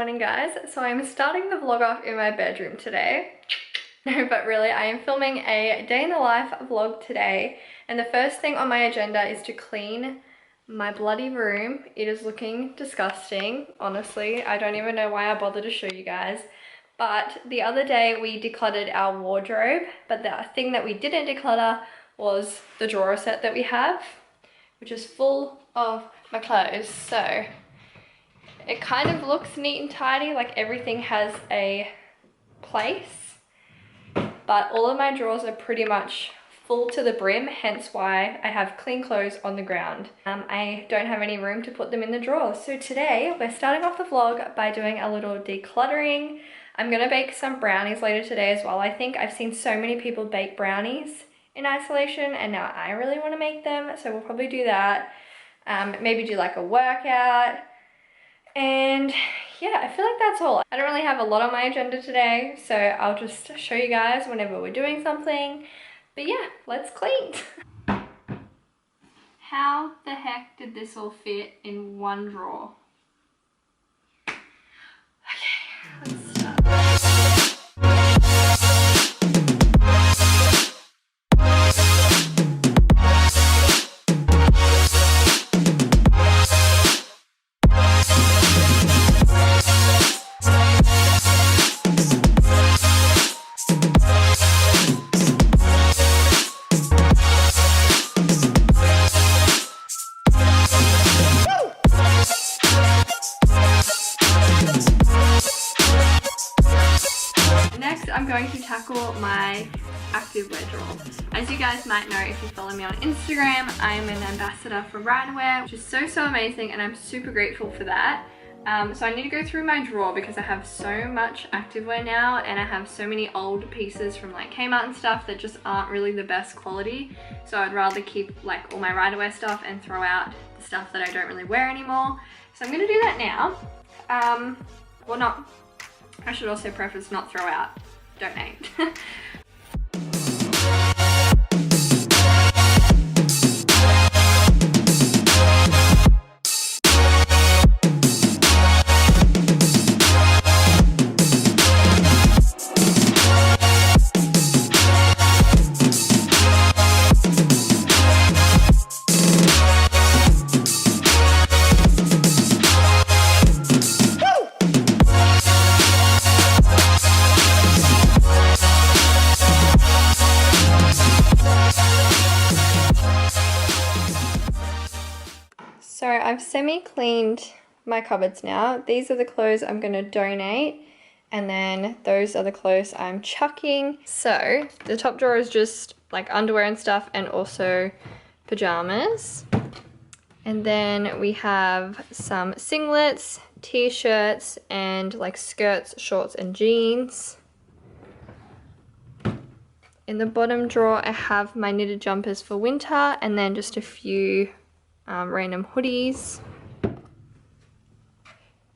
morning guys. So I'm starting the vlog off in my bedroom today. No, but really I am filming a day in the life vlog today, and the first thing on my agenda is to clean my bloody room. It is looking disgusting, honestly. I don't even know why I bothered to show you guys. But the other day we decluttered our wardrobe, but the thing that we didn't declutter was the drawer set that we have, which is full of my clothes. So it kind of looks neat and tidy, like everything has a place, but all of my drawers are pretty much full to the brim, hence why I have clean clothes on the ground. I don't have any room to put them in the drawers. So today we're starting off the vlog by doing a little decluttering. I'm gonna bake some brownies later today as well. I think I've seen so many people bake brownies in isolation, and now I really want to make them, so we'll probably do that. Maybe do like a workout. And yeah, I feel like that's all. I don't really have a lot on my agenda today, so I'll just show you guys whenever we're doing something. But yeah, let's clean. How the heck did this all fit in one drawer? Okay, let's start. I'm going to tackle my activewear drawer. As you guys might know if you follow me on Instagram, I am an ambassador for Brownies, which is so amazing, and I'm super grateful for that. So I need to go through my drawer because I have so much activewear now, and I have so many old pieces from like Kmart and stuff that just aren't really the best quality. So I'd rather keep like all my Riderwear stuff and throw out the stuff that I don't really wear anymore. So I'm gonna do that now. Well, not, I should also preface not throw out. Donate. So I've semi-cleaned my cupboards now. These are the clothes I'm going to donate, and then those are the clothes I'm chucking. So the top drawer is just like underwear and stuff, and also pajamas. And then we have some singlets, t-shirts, and like skirts, shorts, and jeans. In the bottom drawer I have my knitted jumpers for winter, and then just a few random hoodies.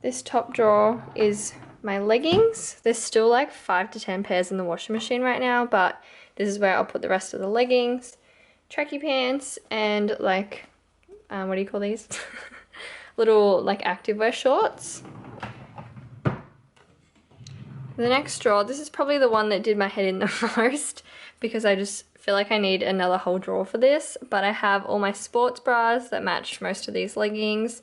This top drawer is my leggings. There's still like 5 to 10 pairs in the washing machine right now, but this is where I'll put the rest of the leggings, tracky pants, and like what do you call these? Little like activewear shorts. The next drawer, this is probably the one that did my head in the most, because I just feel like I need another whole drawer for this, but I have all my sports bras that match most of these leggings,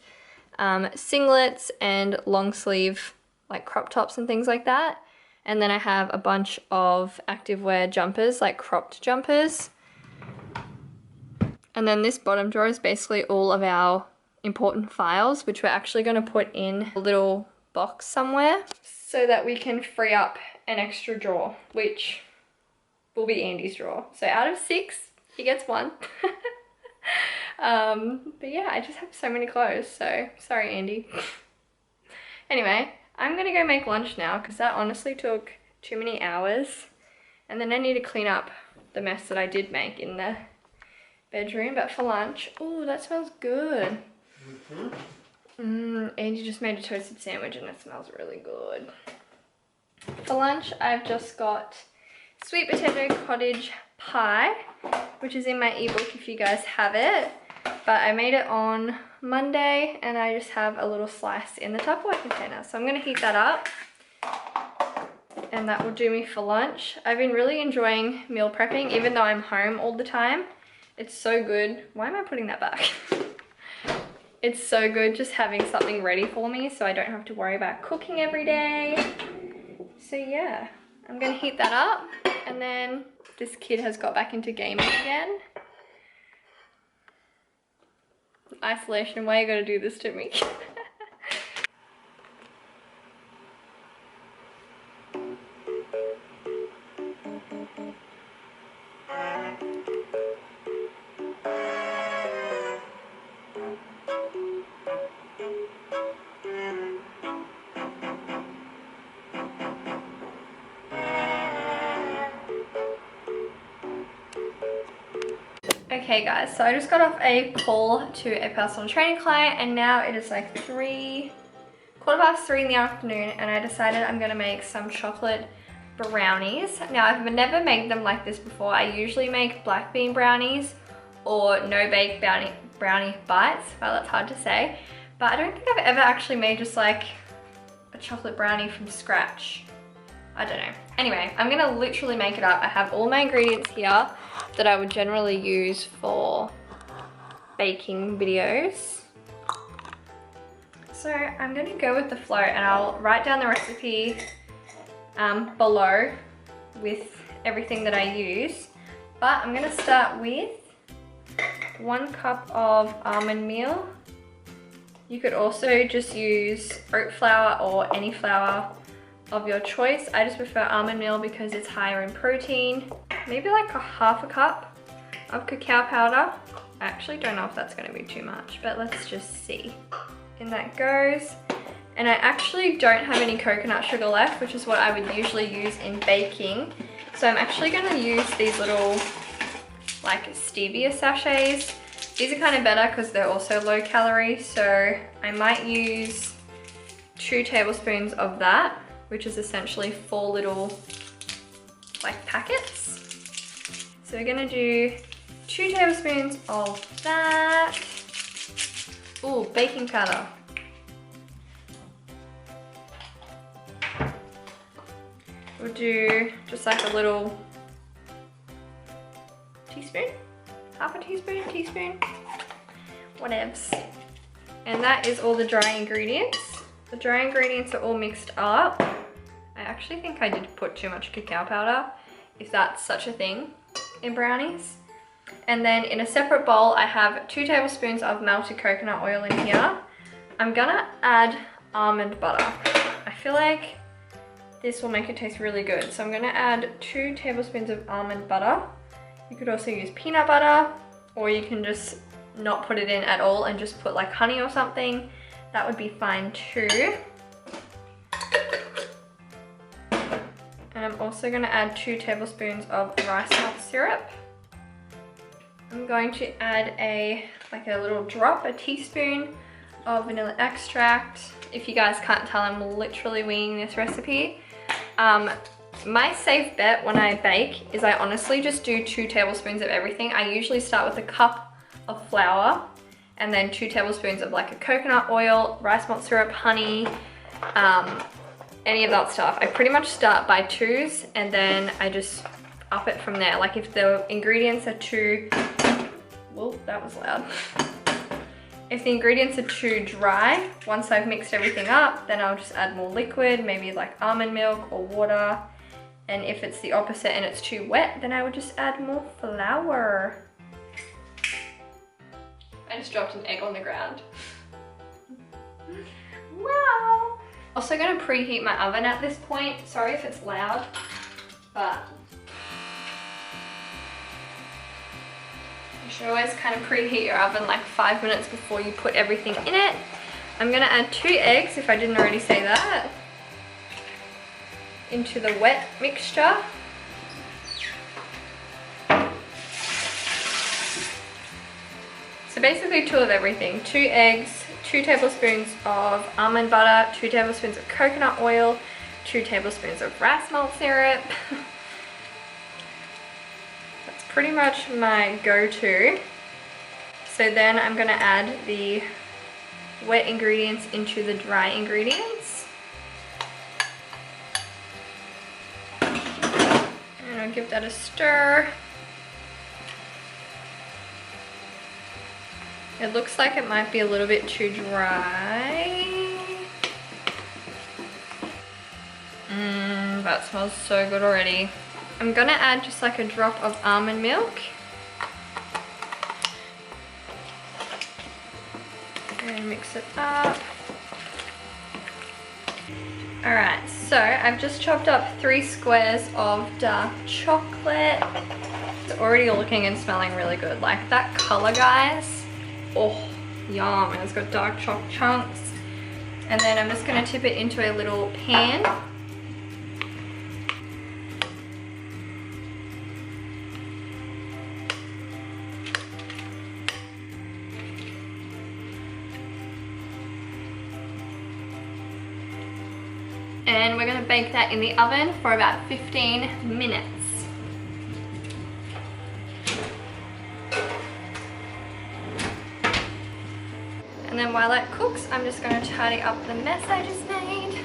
singlets and long sleeve like crop tops and things like that. And then I have a bunch of activewear jumpers, like cropped jumpers. And then this bottom drawer is basically all of our important files, which we're actually going to put in a little box somewhere so that we can free up an extra drawer, which will be Andy's drawer. So out of 6, he gets 1. But yeah, I just have so many clothes, so sorry Andy. Anyway, I'm gonna go make lunch now because that honestly took too many hours, and then I need to clean up the mess that I did make in the bedroom. But for lunch, oh, that smells good. Andy just made a toasted sandwich and it smells really good. For lunch, I've just got sweet potato cottage pie, which is in my ebook if you guys have it. but I made it on Monday and I just have a little slice in the Tupperware container. So I'm gonna heat that up and that will do me for lunch. I've been really enjoying meal prepping even though I'm home all the time. It's so good. Why am I putting that back? It's so good just having something ready for me so I don't have to worry about cooking every day. So yeah, I'm gonna heat that up, and then this kid has got back into gaming again. Isolation, why you gotta do this to me? Okay guys, so I just got off a call to a personal training client and now it is like 3:15 in the afternoon, and I decided I'm gonna make some chocolate brownies. Now I've never made them like this before. I usually make black bean brownies or no bake brownie bites. Well, that's hard to say, but I don't think I've ever actually made just like a chocolate brownie from scratch. I don't know. Anyway, I'm gonna literally make it up. I have all my ingredients here that I would generally use for baking videos. So I'm gonna go with the flow and I'll write down the recipe below with everything that I use. But I'm gonna start with 1 cup of almond meal. You could also just use oat flour or any flour of your choice. I just prefer almond meal because it's higher in protein. Maybe like a 1/2 cup of cacao powder. I actually don't know if that's gonna be too much, but let's just see. In that goes. And I actually don't have any coconut sugar left, which is what I would usually use in baking. So I'm actually gonna use these little like stevia sachets. These are kind of better because they're also low calorie. So I might use 2 tablespoons of that, which is essentially 4 little like packets. So we're gonna do 2 tablespoons of that. Ooh, baking powder. We'll do just like a little teaspoon, 1/2 teaspoon, teaspoon, whatevs. And that is all the dry ingredients. The dry ingredients are all mixed up. I actually think I did put too much cacao powder, if that's such a thing in brownies. And then in a separate bowl, I have 2 tablespoons of melted coconut oil in here. I'm gonna add almond butter. I feel like this will make it taste really good. So I'm gonna add 2 tablespoons of almond butter. You could also use peanut butter, or you can just not put it in at all and just put like honey or something. That would be fine too. And I'm also gonna add 2 tablespoons of rice malt syrup. I'm going to add a little drop, a teaspoon of vanilla extract. If you guys can't tell, I'm literally winging this recipe. My safe bet when I bake is I honestly just do 2 tablespoons of everything. I usually start with a cup of flour and then 2 tablespoons of like a coconut oil, rice malt syrup, honey, any of that stuff. I pretty much start by 2s and then I just up it from there. Like if the ingredients are too, whoa, that was loud. If the ingredients are too dry, once I've mixed everything up, then I'll just add more liquid, maybe like almond milk or water. And if it's the opposite and it's too wet, then I would just add more flour. I just dropped an egg on the ground. Wow. Also gonna preheat my oven at this point. Sorry if it's loud, but you should always kind of preheat your oven like 5 minutes before you put everything in it. I'm gonna add 2 eggs, if I didn't already say that, into the wet mixture. So basically 2 of everything. 2 eggs, 2 tablespoons of almond butter, 2 tablespoons of coconut oil, 2 tablespoons of rice malt syrup. That's pretty much my go-to. So then I'm gonna add the wet ingredients into the dry ingredients. And I'll give that a stir. It looks like it might be a little bit too dry. That smells so good already. I'm gonna add just like a drop of almond milk. And mix it up. Alright, so I've just chopped up 3 squares of dark chocolate. It's already looking and smelling really good. Like that color, guys. Oh, yum. And it's got dark chocolate chunks. And then I'm just gonna tip it into a little pan. And we're going to bake that in the oven for about 15 minutes. And then while that cooks, I'm just going to tidy up the mess I just made.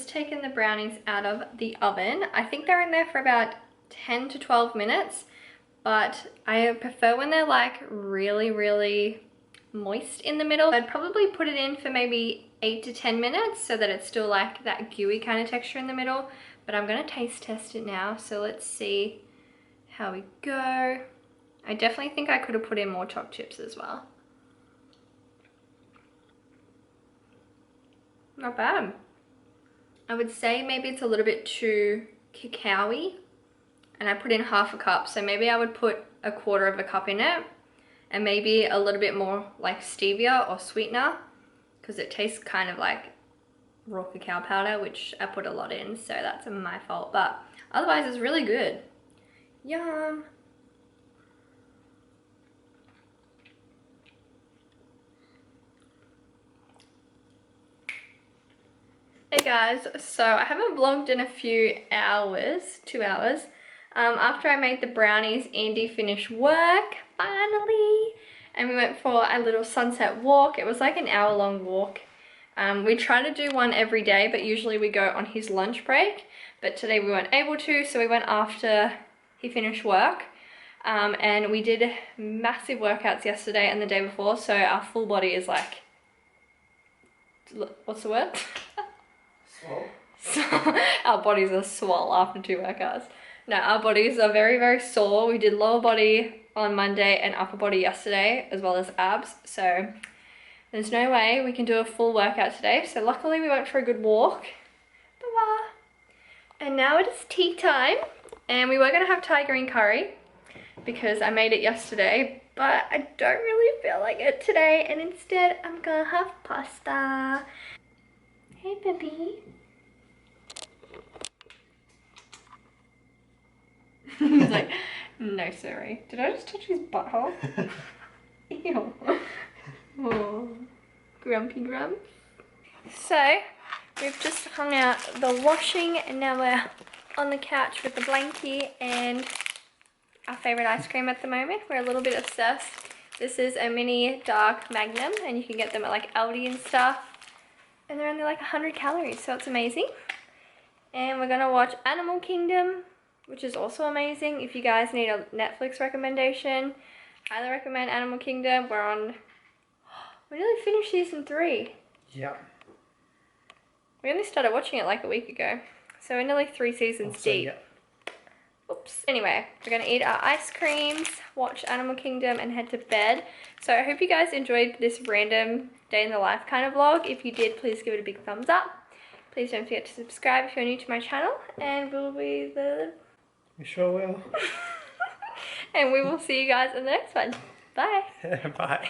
Taken the brownies out of the oven. I think they're in there for about 10 to 12 minutes, but I prefer when they're like really moist in the middle. I'd probably put it in for maybe 8 to 10 minutes so that it's still like that gooey kind of texture in the middle. But I'm gonna taste test it now, so let's see how we go. I definitely think I could have put in more choc chips as well. Not bad. I would say maybe it's a little bit too cacao-y, and I put in half a cup, so maybe I would put 1/4 cup in it, and maybe a little bit more like stevia or sweetener, because it tastes kind of like raw cacao powder, which I put a lot in, so that's my fault, but otherwise it's really good. Yum! Hey guys, so I haven't vlogged in a few hours, 2 hours. After I made the brownies, Andy finished work, finally, and we went for a little sunset walk. It was like an hour-long walk. We try to do one every day, but usually we go on his lunch break, but today we weren't able to, so we went after he finished work. And we did massive workouts yesterday and the day before, so our full body is like, what's the word? So our bodies are swole after 2 workouts. No, our bodies are very sore. We did lower body on Monday and upper body yesterday, as well as abs. So there's no way we can do a full workout today. So luckily we went for a good walk. Bye-bye. And now it is tea time. And we were going to have Thai green curry because I made it yesterday. But I don't really feel like it today. And instead I'm going to have pasta. Hey, baby. He's like, no, sorry. Did I just touch his butthole? Ew. Oh, grumpy grump. So, we've just hung out the washing and now we're on the couch with the blankie and our favourite ice cream at the moment. We're a little bit obsessed. This is a mini dark magnum and you can get them at like Aldi and stuff. And they're only like 100 calories, so it's amazing. And we're gonna watch Animal Kingdom, which is also amazing. If you guys need a Netflix recommendation, highly recommend Animal Kingdom. We nearly finished season 3. Yeah. We only started watching it like a week ago. So we're nearly 3 seasons deep. Yeah. Oops. Anyway, we're going to eat our ice creams, watch Animal Kingdom, and head to bed. So I hope you guys enjoyed this random day in the life kind of vlog. If you did, please give it a big thumbs up. Please don't forget to subscribe if you're new to my channel. And We sure will. and we will see you guys in the next one. Bye. Bye.